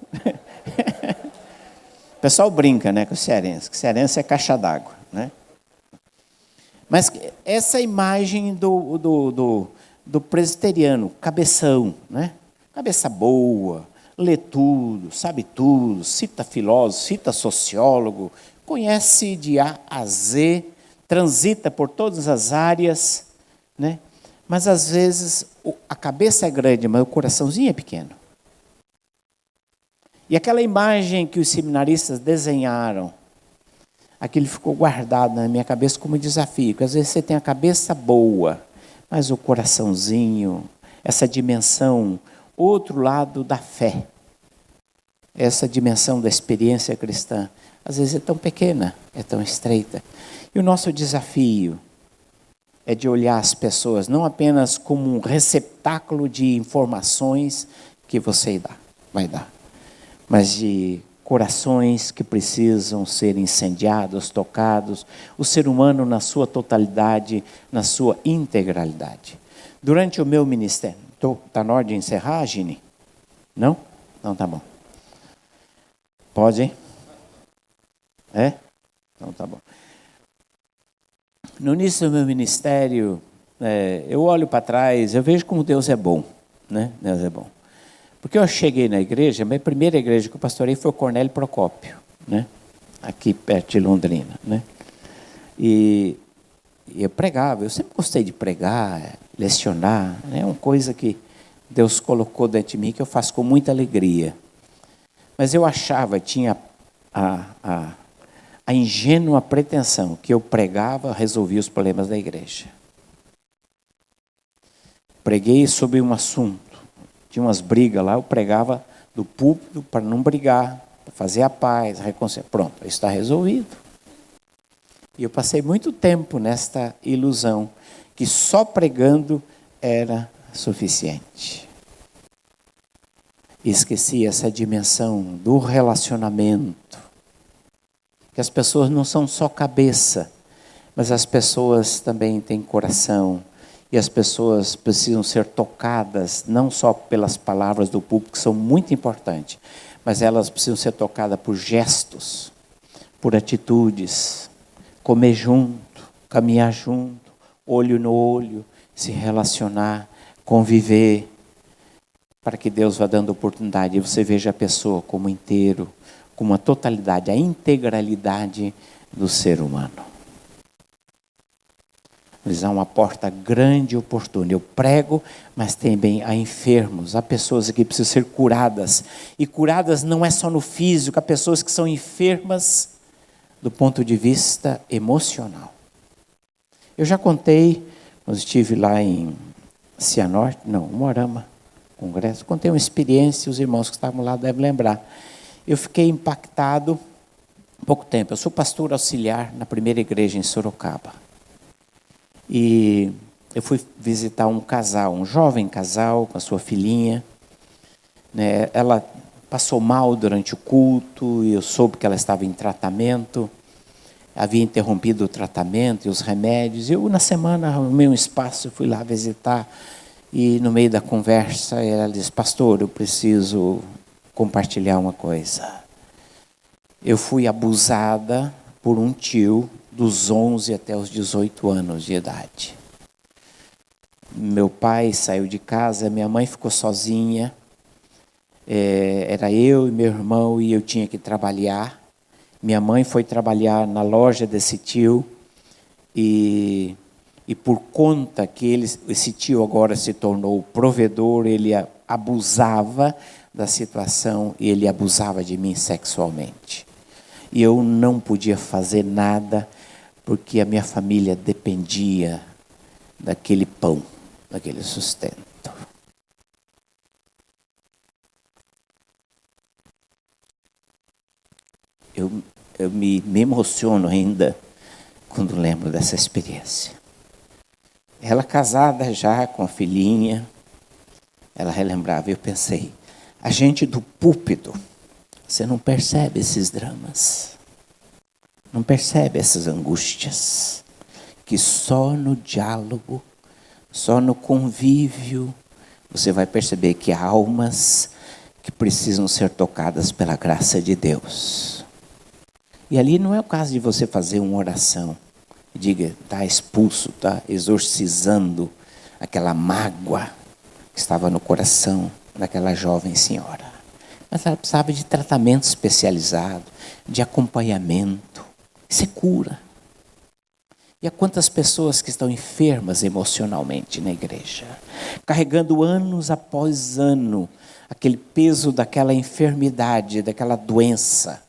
O pessoal brinca, né, com o cearense, que o cearense é caixa d'água, né? Mas essa imagem do presbiteriano, cabeção, né? Cabeça boa, lê tudo, sabe tudo, cita filósofo, cita sociólogo, conhece de A a Z, transita por todas as áreas, né? Mas às vezes a cabeça é grande, mas o coraçãozinho é pequeno. E aquela imagem que os seminaristas desenharam, aquilo ficou guardado na minha cabeça como desafio, porque às vezes você tem a cabeça boa, mas o coraçãozinho, essa dimensão, outro lado da fé, essa dimensão da experiência cristã, às vezes é tão pequena, é tão estreita. E o nosso desafio é de olhar as pessoas não apenas como um receptáculo de informações que você vai dar, mas de corações que precisam ser incendiados, tocados, o ser humano na sua totalidade, na sua integralidade. Durante o meu ministério, está na hora de encerrar, Gini? Não? Não, tá bom. Pode, hein? É? Então tá bom. No início do meu ministério, eu olho para trás, eu vejo como Deus é bom, né? Deus é bom. Porque eu cheguei na igreja, a minha primeira igreja que eu pastorei foi o Cornélio Procópio, né? Aqui perto de Londrina, né? E eu pregava, eu sempre gostei de pregar, lecionar, né? É uma coisa que Deus colocou dentro de mim que eu faço com muita alegria. Mas eu achava, tinha a ingênua pretensão que eu pregava, resolvia os problemas da igreja. Preguei sobre um assunto. Tinha umas brigas lá, eu pregava do púlpito para não brigar, para fazer a paz, a reconciliação. Pronto, isso está resolvido. E eu passei muito tempo nesta ilusão, que só pregando era suficiente. E esqueci essa dimensão do relacionamento. Que as pessoas não são só cabeça, mas as pessoas também têm coração. E as pessoas precisam ser tocadas, não só pelas palavras do público, que são muito importantes, mas elas precisam ser tocadas por gestos, por atitudes, comer junto, caminhar junto, olho no olho, se relacionar, conviver, para que Deus vá dando oportunidade e você veja a pessoa como inteiro, como a totalidade, a integralidade do ser humano. Eles há uma porta grande e oportuna. Eu prego, mas também há enfermos, há pessoas que precisam ser curadas. E curadas não é só no físico, há pessoas que são enfermas do ponto de vista emocional. Eu já contei, quando estive lá em Cianorte, não, Moarama, congresso. Contei uma experiência, os irmãos que estavam lá devem lembrar. Eu fiquei impactado pouco tempo. Eu sou pastor auxiliar na primeira igreja em Sorocaba. E eu fui visitar um casal, um jovem casal com a sua filhinha. Né? Ela passou mal durante o culto e eu soube que ela estava em tratamento. Havia interrompido o tratamento e os remédios. Eu, na semana, arrumei um espaço, fui lá visitar. E no meio da conversa, ela disse: pastor, eu preciso compartilhar uma coisa. Eu fui abusada por um tio dos 11 até os 18 anos de idade. Meu pai saiu de casa, minha mãe ficou sozinha. Era eu e meu irmão e eu tinha que trabalhar. Minha mãe foi trabalhar na loja desse tio e por conta que esse tio agora se tornou provedor, ele abusava da situação e ele abusava de mim sexualmente. E eu não podia fazer nada porque a minha família dependia daquele pão, daquele sustento. Eu me emociono ainda quando lembro dessa experiência. Ela casada já com a filhinha, ela relembrava, eu pensei, a gente do púlpito, você não percebe esses dramas, não percebe essas angústias, que só no diálogo, só no convívio, você vai perceber que há almas que precisam ser tocadas pela graça de Deus. E ali não é o caso de você fazer uma oração, diga, está expulso, está exorcizando aquela mágoa que estava no coração daquela jovem senhora. Mas ela precisava de tratamento especializado, de acompanhamento. Isso é cura. E há quantas pessoas que estão enfermas emocionalmente na igreja, carregando anos após ano, aquele peso daquela enfermidade, daquela doença,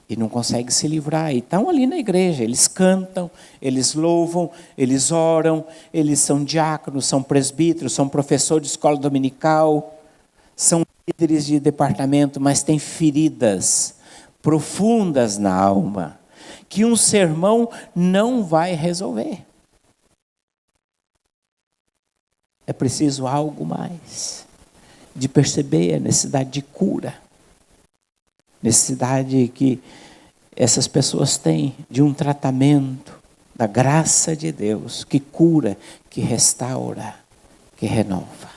e não conseguem se livrar, e estão ali na igreja, eles cantam, eles louvam, eles oram, eles são diáconos, são presbíteros, são professores de escola dominical, são líderes de departamento, mas têm feridas profundas na alma, que um sermão não vai resolver. É preciso algo mais, de perceber a necessidade de cura, necessidade que essas pessoas têm de um tratamento da graça de Deus, que cura, que restaura, que renova.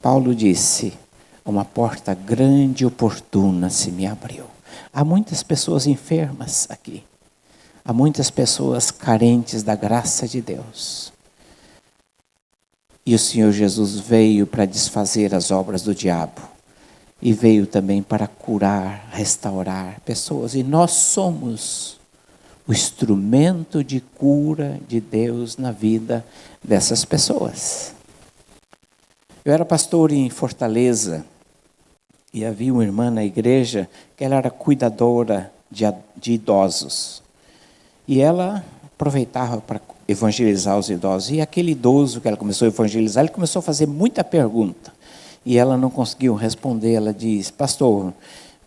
Paulo disse, uma porta grande e oportuna se me abriu. Há muitas pessoas enfermas aqui, há muitas pessoas carentes da graça de Deus. E o Senhor Jesus veio para desfazer as obras do diabo. E veio também para curar, restaurar pessoas. E nós somos o instrumento de cura de Deus na vida dessas pessoas. Eu era pastor em Fortaleza e havia uma irmã na igreja que ela era cuidadora de idosos. E ela aproveitava para evangelizar os idosos. E aquele idoso que ela começou a evangelizar, ele começou a fazer muita pergunta. E ela não conseguiu responder, ela disse, pastor,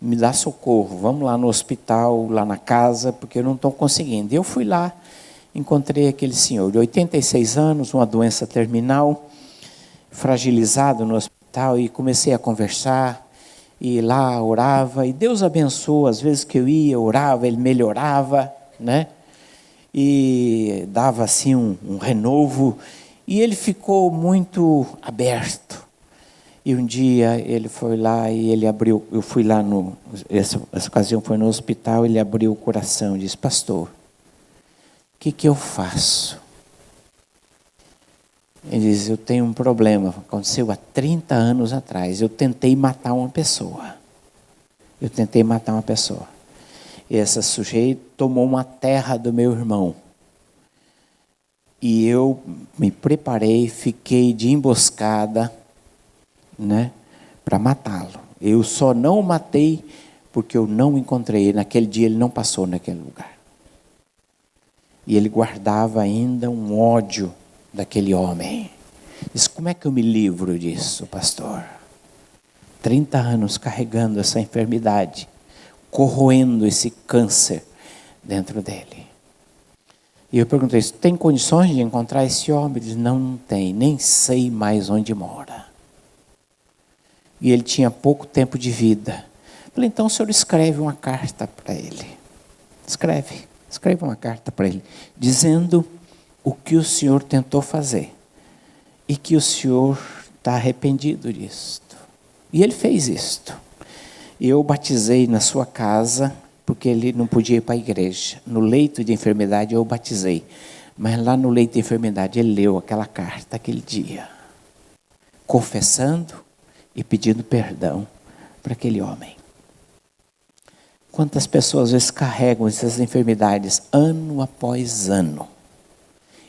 me dá socorro, vamos lá no hospital, lá na casa, porque eu não estou conseguindo. E eu fui lá, encontrei aquele senhor de 86 anos, uma doença terminal, fragilizado no hospital, e comecei a conversar, e lá orava, e Deus abençoou, às vezes que eu ia, orava, ele melhorava, né? E dava assim um renovo, e ele ficou muito aberto. E um dia ele foi lá e ele abriu, eu fui lá, essa ocasião foi no hospital, ele abriu o coração e disse, pastor, o que eu faço? Ele diz, eu tenho um problema, aconteceu há 30 anos atrás, eu tentei matar uma pessoa. E esse sujeito tomou uma terra do meu irmão. E eu me preparei, fiquei de emboscada, né, para matá-lo. Eu só não o matei porque eu não encontrei. Naquele dia ele não passou naquele lugar. E ele guardava ainda um ódio daquele homem. Diz, como é que eu me livro disso, pastor? 30 anos carregando essa enfermidade, corroendo esse câncer dentro dele. E eu perguntei, tem condições de encontrar esse homem? Ele disse, não tem, nem sei mais onde mora. E ele tinha pouco tempo de vida. Eu falei, então o senhor escreve uma carta para ele. Escreve uma carta para ele, dizendo o que o senhor tentou fazer. E que o senhor está arrependido disto. E ele fez isto. Eu o batizei na sua casa, porque ele não podia ir para a igreja. No leito de enfermidade eu o batizei. Mas lá no leito de enfermidade ele leu aquela carta aquele dia. Confessando e pedindo perdão para aquele homem. Quantas pessoas às vezes carregam essas enfermidades ano após ano.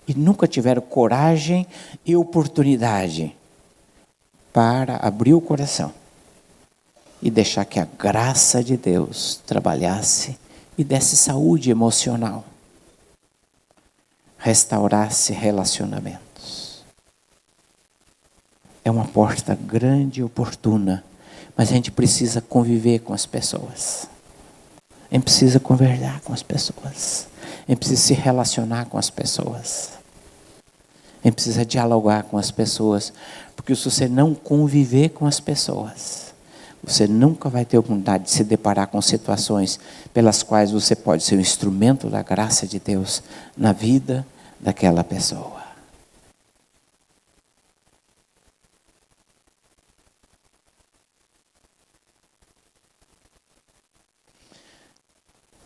E nunca tiveram coragem e oportunidade para abrir o coração e deixar que a graça de Deus trabalhasse e desse saúde emocional, restaurasse relacionamentos. É uma porta grande e oportuna, mas a gente precisa conviver com as pessoas. A gente precisa conversar com as pessoas. A gente precisa se relacionar com as pessoas. A gente precisa dialogar com as pessoas. Porque se você não conviver com as pessoas, você nunca vai ter a oportunidade de se deparar com situações pelas quais você pode ser um instrumento da graça de Deus na vida daquela pessoa.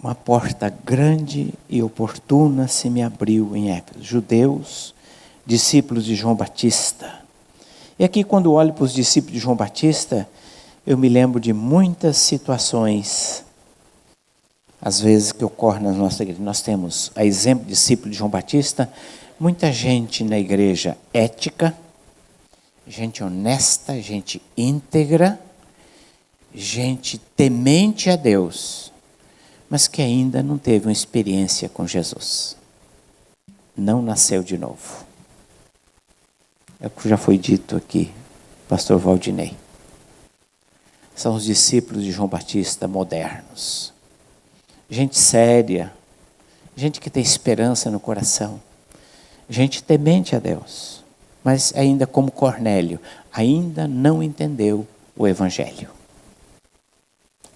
Uma porta grande e oportuna se me abriu em Éfeso. Judeus, discípulos de João Batista. E aqui, quando olho para os discípulos de João Batista, eu me lembro de muitas situações, às vezes, que ocorrem na nossa igreja. Nós temos, a exemplo de discípulo de João Batista, muita gente na igreja ética, gente honesta, gente íntegra, gente temente a Deus, mas que ainda não teve uma experiência com Jesus. Não nasceu de novo. É o que já foi dito aqui, pastor Valdinei. São os discípulos de João Batista modernos. Gente séria, gente que tem esperança no coração, gente temente a Deus, mas ainda como Cornélio, ainda não entendeu o Evangelho.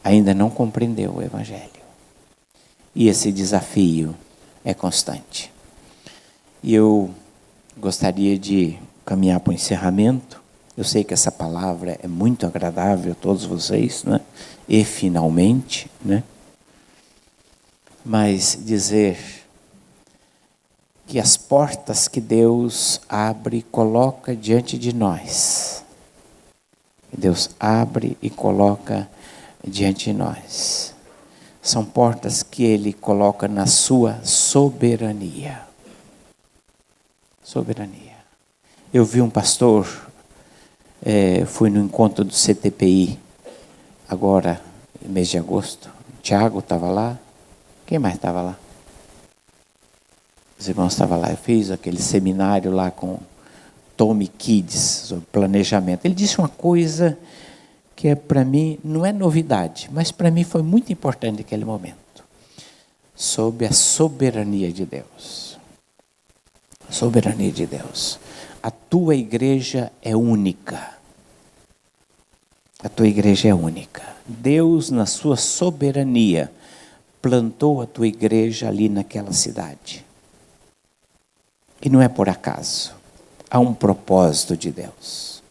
Ainda não compreendeu o Evangelho. E esse desafio é constante. E eu gostaria de caminhar para o encerramento. Eu sei que essa palavra é muito agradável a todos vocês, né? E finalmente, né? Mas dizer que as portas que Deus abre e coloca diante de nós, Deus abre e coloca diante de nós, são portas que Ele coloca na sua soberania. Soberania. Eu vi um pastor, fui no encontro do CTPI, agora, mês de agosto. Tiago estava lá. Quem mais estava lá? Os irmãos estavam lá. Eu fiz aquele seminário lá com Tommy Kids, sobre planejamento. Ele disse uma coisa que para mim não é novidade, mas para mim foi muito importante naquele momento. Sobre a soberania de Deus. Soberania de Deus. A tua igreja é única. A tua igreja é única. Deus, na sua soberania, plantou a tua igreja ali naquela cidade. E não é por acaso. Há um propósito de Deus.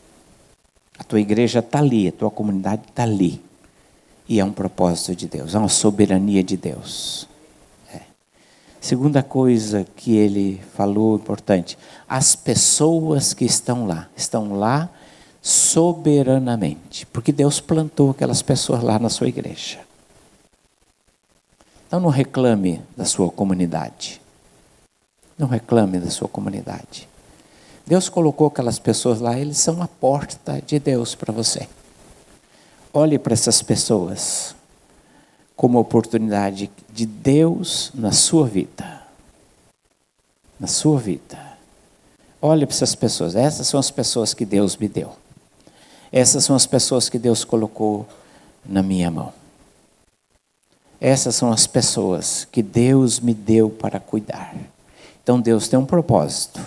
A tua igreja está ali, a tua comunidade está ali. E é um propósito de Deus, é uma soberania de Deus. Segunda coisa que ele falou importante, as pessoas que estão lá soberanamente, porque Deus plantou aquelas pessoas lá na sua igreja. Então não reclame da sua comunidade. Não reclame da sua comunidade. Deus colocou aquelas pessoas lá, eles são a porta de Deus para você. Olhe para essas pessoas como oportunidade de Deus na sua vida. Na sua vida. Olha para essas pessoas. Essas são as pessoas que Deus me deu. Essas são as pessoas que Deus colocou na minha mão. Essas são as pessoas que Deus me deu para cuidar. Então Deus tem um propósito.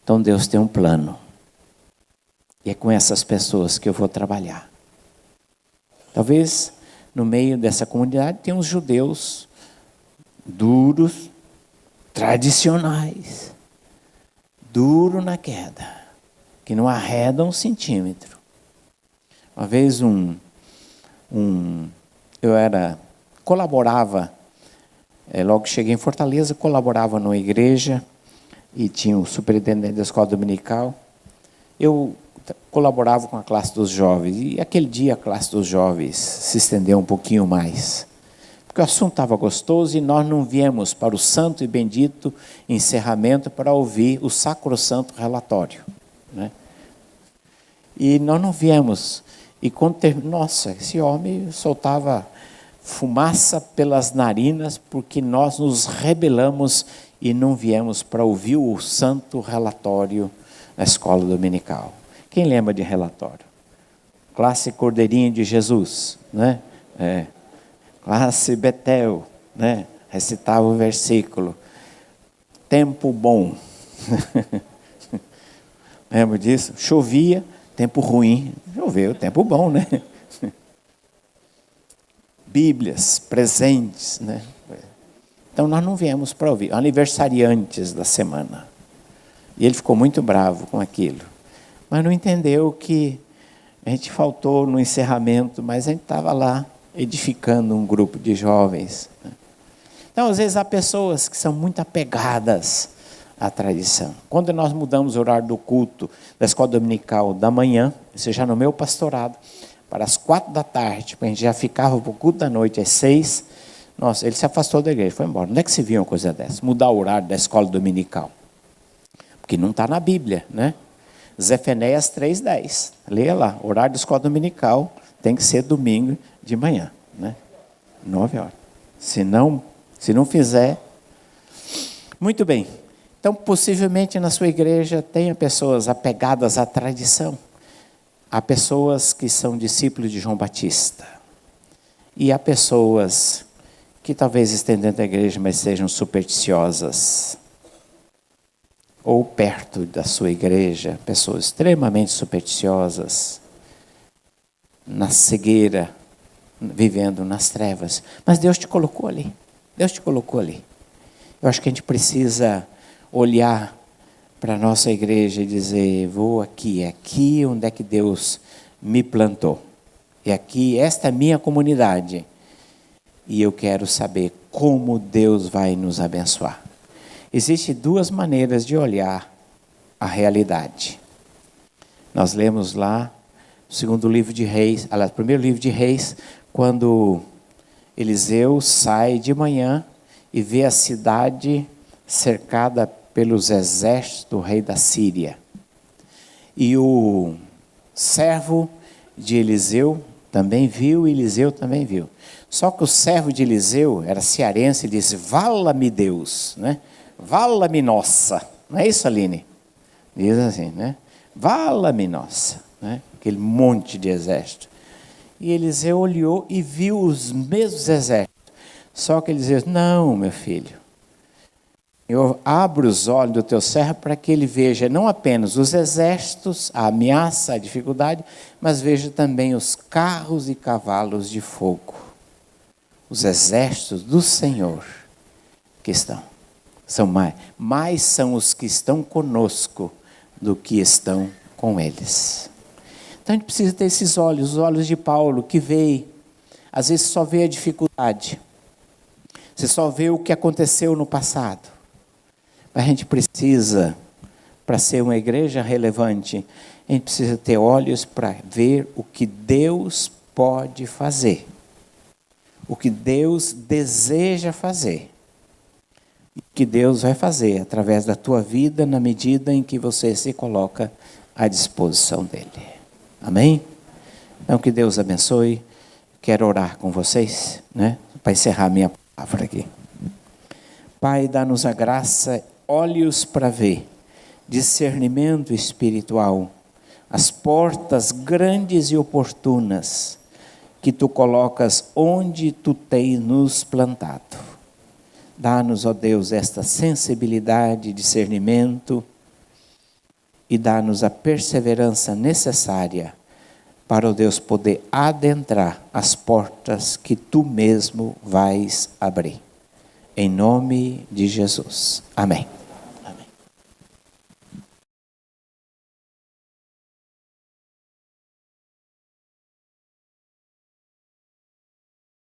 Então Deus tem um plano. E é com essas pessoas que eu vou trabalhar. Talvez no meio dessa comunidade tenha uns judeus duros, tradicionais, duro na queda, que não arredam um centímetro. Uma vez colaborava, logo que cheguei em Fortaleza, colaborava numa igreja e tinha o superintendente da escola dominical. Eu colaborava com a classe dos jovens e aquele dia a classe dos jovens se estendeu um pouquinho mais, porque o assunto estava gostoso e nós não viemos para o santo e bendito encerramento para ouvir o sacrossanto relatório, né? E nós não viemos. E quando nossa, esse homem soltava fumaça pelas narinas porque nós nos rebelamos e não viemos para ouvir o santo relatório na escola dominical. Quem lembra de relatório? Classe Cordeirinho de Jesus, né? Classe Betel, né? Recitava o versículo. Tempo bom. Lembra disso? Chovia, tempo ruim. Choveu, tempo bom, né? Bíblias, presentes, né? Então nós não viemos para ouvir. Aniversariantes da semana. E ele ficou muito bravo com aquilo. Mas não entendeu que a gente faltou no encerramento, mas a gente estava lá edificando um grupo de jovens. Então, às vezes, há pessoas que são muito apegadas à tradição. Quando nós mudamos o horário do culto da escola dominical da manhã, isso já no meu pastorado, para as 4 da tarde, porque a gente já ficava para o culto da noite às 6, nossa, ele se afastou da igreja, foi embora. Onde é que se viu uma coisa dessa? Mudar o horário da escola dominical. Porque não está na Bíblia, né? Zefénias 3:10. Leia lá, horário da escola dominical tem que ser domingo de manhã, né? 9 horas. Se não fizer... Muito bem. Então, possivelmente na sua igreja tenha pessoas apegadas à tradição. Há pessoas que são discípulos de João Batista. E há pessoas que talvez estejam dentro da igreja, mas sejam supersticiosas. Ou perto da sua igreja, pessoas extremamente supersticiosas, na cegueira, vivendo nas trevas. Mas Deus te colocou ali. Deus te colocou ali. Eu acho que a gente precisa olhar para a nossa igreja e dizer, vou aqui, é aqui onde é que Deus me plantou. É aqui, esta é a minha comunidade. E eu quero saber como Deus vai nos abençoar. Existem 2 maneiras de olhar a realidade. Nós lemos lá, segundo livro de Reis, primeiro livro de Reis, quando Eliseu sai de manhã e vê a cidade cercada pelos exércitos do rei da Síria. E o servo de Eliseu também viu, e Eliseu também viu. Só que o servo de Eliseu era cearense e disse, vala-me Deus, né? Vala-me nossa. Não é isso, Aline? Diz assim, né? Vala-me nossa, né? Aquele monte de exército. E Eliseu olhou e viu os mesmos exércitos. Só que Eliseu disse, não, meu filho. Eu abro os olhos do teu servo para que ele veja não apenas os exércitos, a ameaça, a dificuldade, mas veja também os carros e cavalos de fogo. Os exércitos do Senhor que estão. São mais são os que estão conosco do que estão com eles. Então a gente precisa ter esses olhos, os olhos de Paulo, que vê, às vezes só vê a dificuldade. Você só vê o que aconteceu no passado. A gente precisa, para ser uma igreja relevante, a gente precisa ter olhos para ver o que Deus pode fazer. O que Deus deseja fazer. E o que Deus vai fazer através da tua vida, na medida em que você se coloca à disposição dEle. Amém? Então que Deus abençoe. Quero orar com vocês, né? Para encerrar minha palavra aqui. Pai, dá-nos a graça, olhos para ver discernimento espiritual, as portas grandes e oportunas que tu colocas onde tu tens nos plantado. Dá-nos, ó Deus, esta sensibilidade, discernimento e dá-nos a perseverança necessária para, ó Deus, poder adentrar as portas que tu mesmo vais abrir. Em nome de Jesus. Amém.